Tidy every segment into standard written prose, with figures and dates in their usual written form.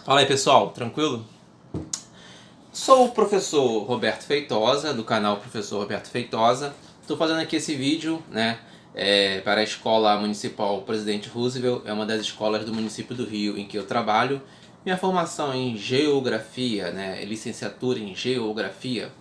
Fala aí pessoal, tranquilo? Sou o professor Roberto Feitosa, do canal Professor Roberto Feitosa. Estou fazendo aqui esse vídeo, para a Escola Municipal Presidente Roosevelt, é uma das escolas do município do Rio em que eu trabalho. Minha formação em Geografia, licenciatura em Geografia.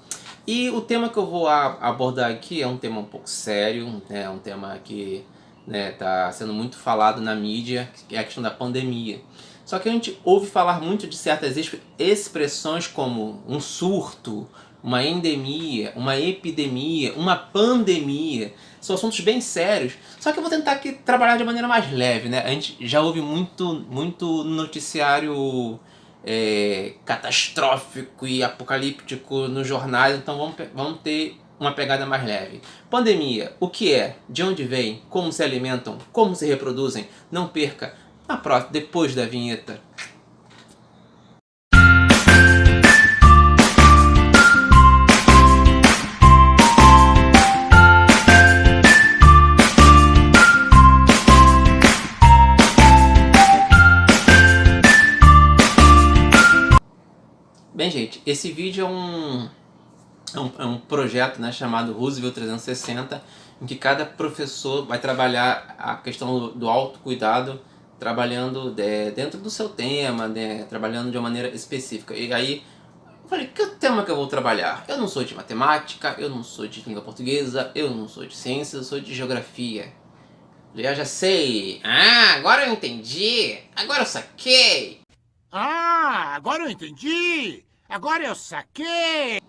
E o tema que eu vou abordar aqui é um tema um pouco sério, é um tema que está sendo muito falado na mídia, que é a questão da pandemia. Só que a gente ouve falar muito de certas expressões como um surto, uma endemia, uma epidemia, uma pandemia. São assuntos bem sérios. Só que eu vou tentar aqui trabalhar de maneira mais leve, A gente já ouve muito noticiário catastrófico e apocalíptico nos jornais, então vamos ter uma pegada mais leve. Pandemia, o que é? De onde vem? Como se alimentam? Como se reproduzem? Não perca na próxima, depois da vinheta. Bem, gente, esse vídeo é um projeto chamado Roosevelt 360, em que cada professor vai trabalhar a questão do autocuidado, trabalhando dentro do seu tema, trabalhando de uma maneira específica. E aí eu falei, que tema que eu vou trabalhar? Eu não sou de matemática, eu não sou de língua portuguesa, eu não sou de ciências, eu sou de geografia. Eu já sei. Ah, agora eu entendi. Agora eu saquei. Ah, agora eu entendi. Agora eu saquei.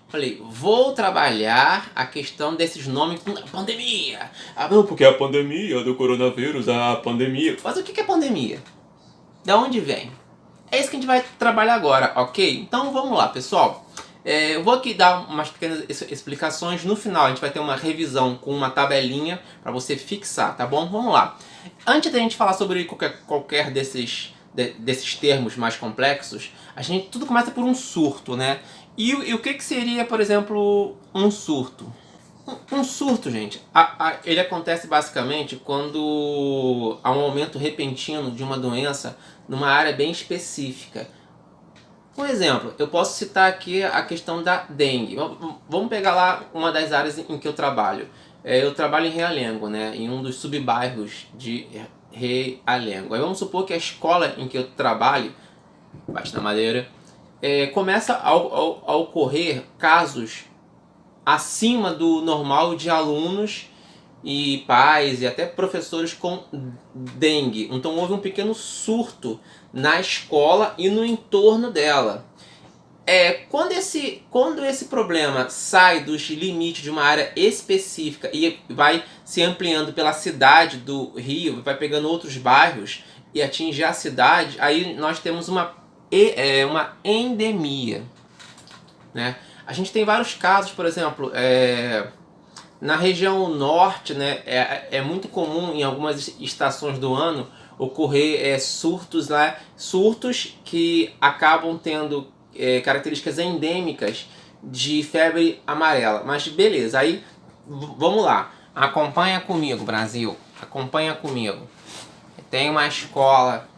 Falei, vou trabalhar a questão desses nomes. Pandemia! Ah, não, porque a pandemia do coronavírus, a pandemia. Mas o que é pandemia? Da onde vem? É isso que a gente vai trabalhar agora, ok? Então vamos lá, pessoal. Eu vou aqui dar umas pequenas explicações. No final a gente vai ter uma revisão com uma tabelinha para você fixar, tá bom? Vamos lá. Antes da gente falar sobre qualquer desses termos mais complexos, tudo começa por um surto, E o que seria, por exemplo, um surto? Um surto, gente, ele acontece basicamente quando há um aumento repentino de uma doença numa área bem específica. Um exemplo, eu posso citar aqui a questão da dengue. Vamos pegar lá uma das áreas em que eu trabalho. Eu trabalho em Realengo, em um dos subbairros de Realengo. Aí vamos supor que a escola em que eu trabalho, bate na madeira, começa a ocorrer casos acima do normal de alunos e pais e até professores com dengue. Então houve um pequeno surto na escola e no entorno dela. Quando esse problema sai dos limites de uma área específica e vai se ampliando pela cidade do Rio, vai pegando outros bairros e atinge a cidade, aí nós temos uma endemia, A gente tem vários casos, por exemplo, na região norte, é muito comum em algumas estações do ano ocorrer surtos que acabam tendo características endêmicas de febre amarela. Mas beleza, aí vamos lá. Acompanha comigo, Brasil. Acompanha comigo. Tem uma escola.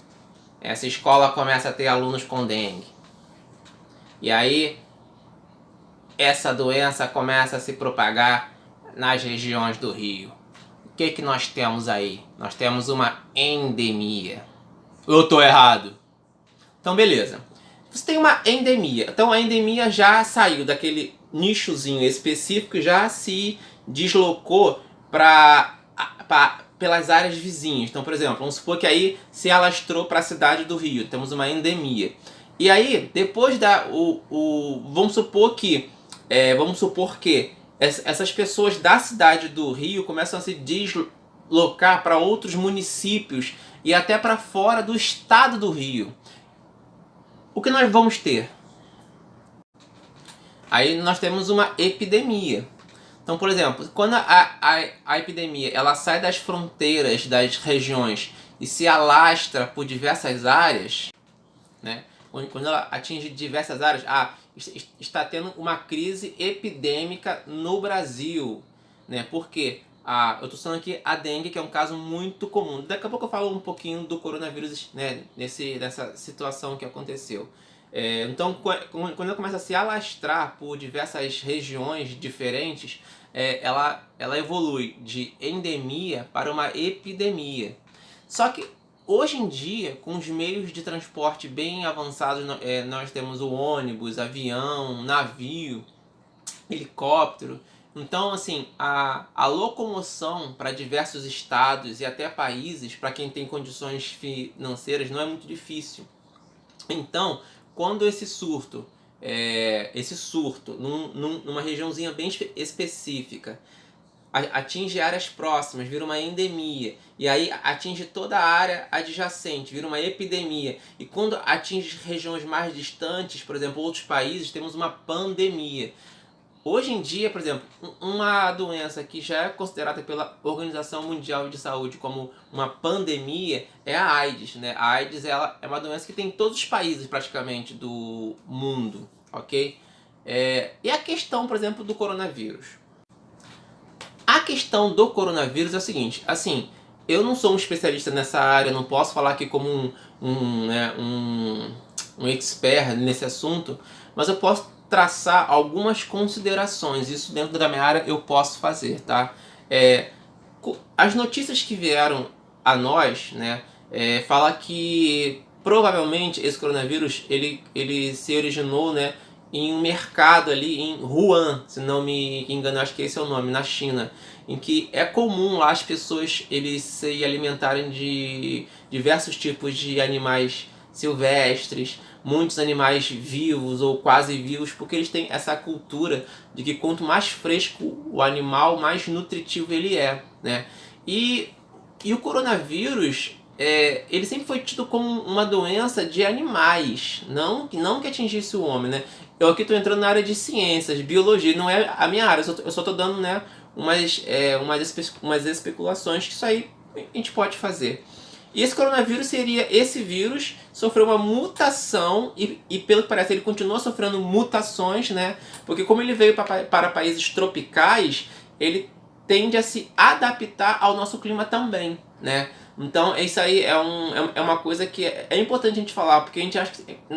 Essa escola começa a ter alunos com dengue. E aí essa doença começa a se propagar nas regiões do Rio. O que nós temos aí? Nós temos uma endemia. Eu tô errado? Então beleza. Você tem uma endemia. Então a endemia já saiu daquele nichozinho específico, já se deslocou pelas áreas vizinhas. Então, por exemplo, vamos supor que aí se alastrou para a cidade do Rio. Temos uma endemia. E aí, depois vamos supor que essas pessoas da cidade do Rio começam a se deslocar para outros municípios e até para fora do estado do Rio. O que nós vamos ter? Aí nós temos uma epidemia. Então, por exemplo, quando a epidemia ela sai das fronteiras das regiões e se alastra por diversas áreas, quando ela atinge diversas áreas, está tendo uma crise epidêmica no Brasil. Por quê? eu tô citando aqui a dengue, que é um caso muito comum. Daqui a pouco eu falo um pouquinho do coronavírus, né, nessa situação que aconteceu. Então, quando ela começa a se alastrar por diversas regiões diferentes, ela evolui de endemia para uma epidemia. Só que hoje em dia, com os meios de transporte bem avançados, nós temos o ônibus, avião, navio, helicóptero. Então, assim, a locomoção para diversos estados e até países, para quem tem condições financeiras, não é muito difícil. Então, quando esse surto numa regiãozinha bem específica, atinge áreas próximas, vira uma endemia, e aí atinge toda a área adjacente, vira uma epidemia, e quando atinge regiões mais distantes, por exemplo, outros países, temos uma pandemia. Hoje em dia, por exemplo, uma doença que já é considerada pela Organização Mundial de Saúde como uma pandemia é a AIDS, né? A AIDS ela é uma doença que tem em todos os países praticamente do mundo, ok? E a questão, por exemplo, do coronavírus? A questão do coronavírus é o seguinte, assim, eu não sou um especialista nessa área, não posso falar aqui como um expert nesse assunto, mas eu posso traçar algumas considerações, isso dentro da minha área eu posso fazer, tá? As notícias que vieram a nós, né, fala que provavelmente esse coronavírus ele se originou, né, em um mercado ali em Wuhan, se não me engano, acho que esse é o nome, na China, em que é comum lá as pessoas eles se alimentarem de diversos tipos de animais silvestres, muitos animais vivos ou quase vivos, porque eles têm essa cultura de que quanto mais fresco o animal, mais nutritivo ele é, né? E o coronavírus, ele sempre foi tido como uma doença de animais, não que atingisse o homem, né? Eu aqui estou entrando na área de ciências, biologia, não é a minha área, eu só estou dando, né, umas especulações que isso aí a gente pode fazer. E esse coronavírus esse vírus sofreu uma mutação e pelo que parece ele continua sofrendo mutações, né? Porque como ele veio para países tropicais, ele tende a se adaptar ao nosso clima também, né? Então isso aí é uma coisa que é importante a gente falar, porque a gente acha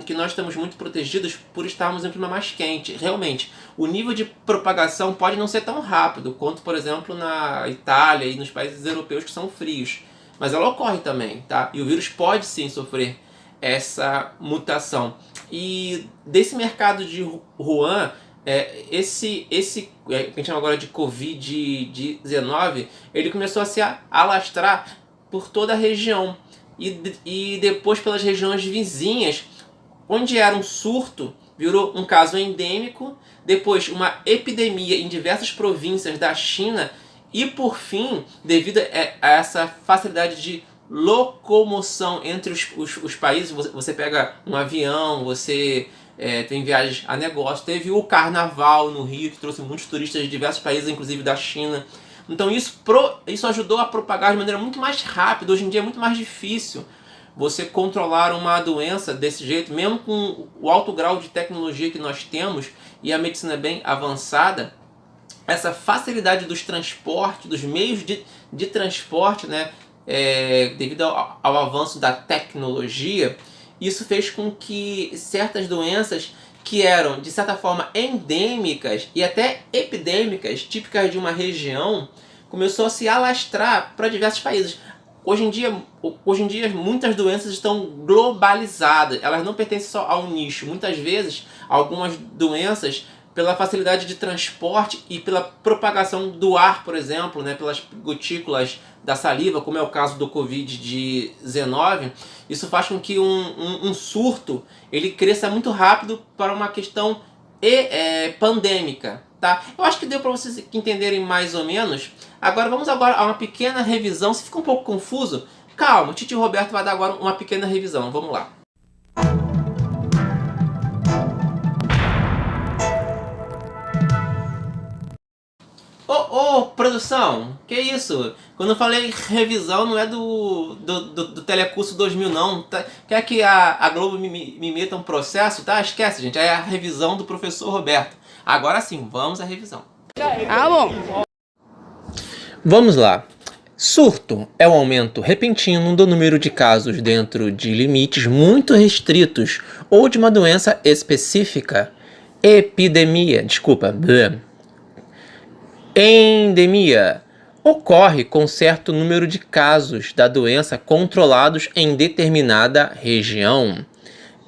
que nós estamos muito protegidos por estarmos em um clima mais quente. Realmente, o nível de propagação pode não ser tão rápido quanto, por exemplo, na Itália e nos países europeus que são frios. Mas ela ocorre também, tá? E o vírus pode sim sofrer essa mutação. E desse mercado de Wuhan, esse que a gente chama agora de Covid-19, ele começou a se alastrar por toda a região. E depois pelas regiões vizinhas, onde era um surto, virou um caso endêmico, depois uma epidemia em diversas províncias da China. E por fim, devido a essa facilidade de locomoção entre os países, você pega um avião, você tem viagens a negócio, teve o carnaval no Rio, que trouxe muitos turistas de diversos países, inclusive da China. Então isso ajudou a propagar de maneira muito mais rápida. Hoje em dia é muito mais difícil você controlar uma doença desse jeito, mesmo com o alto grau de tecnologia que nós temos e a medicina bem avançada. Essa facilidade dos transportes, dos meios de transporte, né, devido ao avanço da tecnologia, isso fez com que certas doenças que eram, de certa forma, endêmicas e até epidêmicas, típicas de uma região, começou a se alastrar para diversos países. Hoje em dia, muitas doenças estão globalizadas, elas não pertencem só a um nicho. Muitas vezes, algumas doenças, pela facilidade de transporte e pela propagação do ar, por exemplo, né, pelas gotículas da saliva, como é o caso do Covid-19, isso faz com que um surto ele cresça muito rápido para uma questão pandêmica. Tá? Eu acho que deu para vocês entenderem mais ou menos. Agora vamos a uma pequena revisão. Se fica um pouco confuso, calma, o Titio Roberto vai dar agora uma pequena revisão. Vamos lá. Ô, produção, que isso? Quando eu falei revisão, não é do Telecurso 2000, não. Quer que a Globo me meta um processo? Tá? Esquece, gente. É a revisão do professor Roberto. Agora sim, vamos à revisão. Ah, bom. Vamos lá. Surto é o aumento repentino do número de casos dentro de limites muito restritos ou de uma doença específica. Endemia ocorre com certo número de casos da doença controlados em determinada região.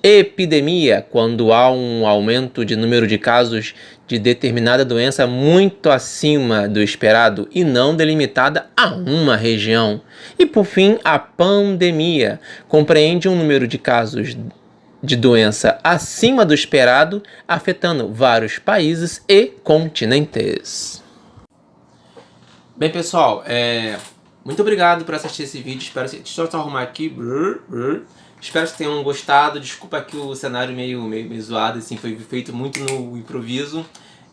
Epidemia, quando há um aumento de número de casos de determinada doença muito acima do esperado e não delimitada a uma região. E por fim, a pandemia compreende um número de casos de doença acima do esperado, afetando vários países e continentes. Bem, pessoal, muito obrigado por assistir esse vídeo. Espero que... Deixa eu só arrumar aqui. Espero que tenham gostado. Desculpa aqui o cenário meio zoado, assim, foi feito muito no improviso.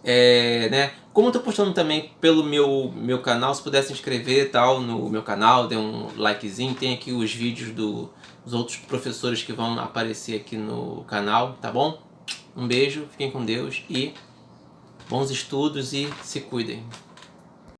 Né? Como eu tô postando também pelo meu canal, se puder se inscrever e tal no meu canal, dê um likezinho. Tem aqui os vídeos dos outros professores que vão aparecer aqui no canal, tá bom? Um beijo, fiquem com Deus e bons estudos e se cuidem.